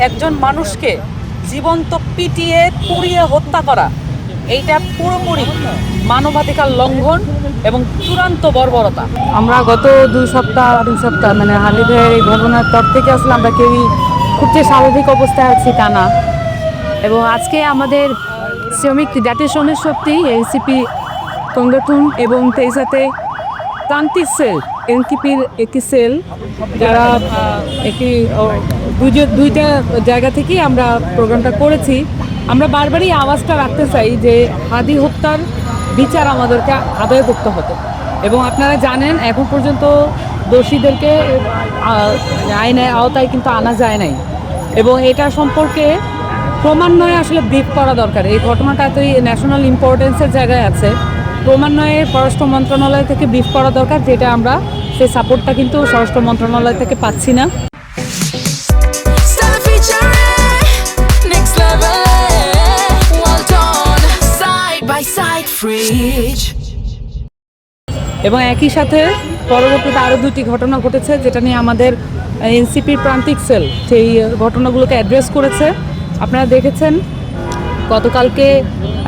একজন মানুষকে জীবন্ত পিটিয়ে পুড়িয়ে হত্যা করা, এইটা পুরোপুরি মানবাধিকার লঙ্ঘন এবং চূড়ান্ত বর্বরতা। আমরা গত 2 সপ্তাহ মানে হালিদের এই ঘটনার পর থেকে আসলে আমরা কেউই খুব যে স্বাভাবিক অবস্থায় আছি তা না। এবং আজকে আমাদের শ্রমিক জাতীয় শ্রমিক শক্তি এনসিপি সংগঠন এবং সেই সাথে প্রান্তিক সেল এনসিপির একটি সেল, যারা একটি দুইটা জায়গা থেকেই আমরা প্রোগ্রামটা করেছি। আমরা বারবারই আওয়াজটা রাখতে চাই যে হাদি হত্যার বিচার আমাদেরকে আদায় করতে হতো। এবং আপনারা জানেন এখন পর্যন্ত দোষীদেরকে আইনের আওতায় কিন্তু আনা যায় নাই, এবং এটা সম্পর্কে ক্রমান্বয়ে আসলে ব্রিফ করা দরকার। এই ঘটনাটা তো ন্যাশনাল ইম্পর্টেন্সের জায়গায় আছে, ক্রমান্বয়ে স্বরাষ্ট্র মন্ত্রণালয় থেকে ব্রিফ করা দরকার, যেটা আমরা সেই সাপোর্টটা কিন্তু স্বরাষ্ট্র মন্ত্রণালয় থেকে পাচ্ছি না। এবং একই সাথে পরবর্তীতে আরও 2টি ঘটনা ঘটেছে, যেটা নিয়ে আমাদের এনসিপির প্রান্তিক সেল সেই ঘটনাগুলোকে অ্যাড্রেস করেছে। আপনারা দেখেছেন গতকালকে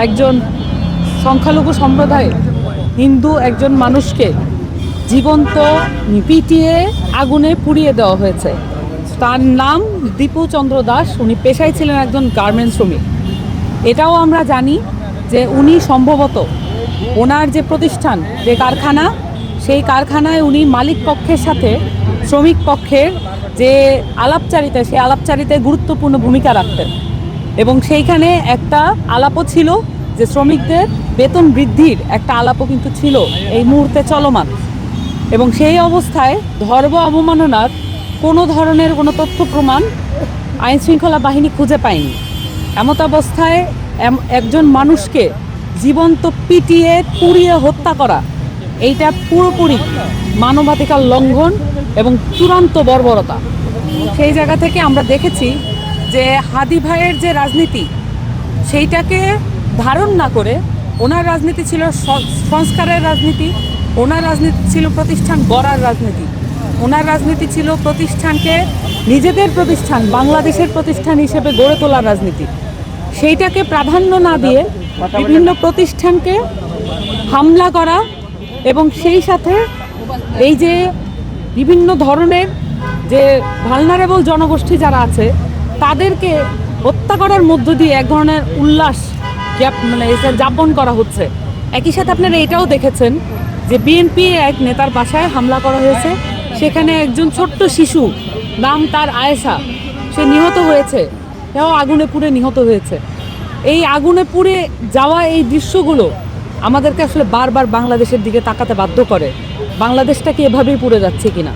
একজন সংখ্যালঘু সম্প্রদায় হিন্দু একজন মানুষকে জীবন্ত পিটিয়ে আগুনে পুড়িয়ে দেওয়া হয়েছে। তার নাম দীপু চন্দ্র দাস, উনি পেশায় ছিলেন একজন গার্মেন্টস শ্রমিক। এটাও আমরা জানি যে উনি সম্ভবত ওনার যে প্রতিষ্ঠান, যে কারখানা, সেই কারখানায় উনি মালিক পক্ষের সাথে শ্রমিক পক্ষের যে আলাপচারিতা, সেই আলাপচারিতায় গুরুত্বপূর্ণ ভূমিকা রাখতেন। এবং সেইখানে একটা আলাপও ছিল যে শ্রমিকদের বেতন বৃদ্ধির একটা আলাপও কিন্তু ছিল এই মুহূর্তে চলমান। এবং সেই অবস্থায় ধর্ম অবমাননার কোনো ধরনের কোনো তথ্য প্রমাণ আইনশৃঙ্খলা বাহিনী খুঁজে পায়নি। এমত অবস্থায় একজন মানুষকে জীবন্ত পিটিয়ে পুড়িয়ে হত্যা করা, এইটা পুরোপুরি মানবাধিকার লঙ্ঘন এবং চূড়ান্ত বর্বরতা। সেই জায়গা থেকে আমরা দেখেছি যে হাদি ভাইয়ের যে রাজনীতি, সেইটাকে ধারণ না করে ওনার রাজনীতি ছিল সংস্কারের রাজনীতি, ওনার রাজনীতি ছিল প্রতিষ্ঠান গড়ার রাজনীতি, ওনার রাজনীতি ছিল প্রতিষ্ঠানকে নিজেদের প্রতিষ্ঠান, বাংলাদেশের প্রতিষ্ঠান হিসেবে গড়ে তোলার রাজনীতি। সেইটাকে প্রাধান্য না দিয়ে বিভিন্ন প্রতিষ্ঠানকে হামলা করা, এবং সেই সাথে এই যে বিভিন্ন ধরনের যে ভালনারেবল জনগোষ্ঠী যারা আছে তাদেরকে হত্যা করার মধ্য দিয়ে এক ধরনের উল্লাস মানে যাপন করা হচ্ছে। একই সাথে আপনারা এটাও দেখেছেন যে বিএনপি এক নেতার বাসায় হামলা করা হয়েছে, সেখানে একজন ছোট্ট শিশু, নাম তার আয়েশা, সে নিহত হয়েছে, সেও আগুনে পুড়ে নিহত হয়েছে। এই আগুনে পুড়ে যাওয়া এই দৃশ্যগুলো আমাদেরকে আসলে বারবার বাংলাদেশের দিকে তাকাতে বাধ্য করে, বাংলাদেশটা কি এভাবেই পুড়ে যাচ্ছে কিনা।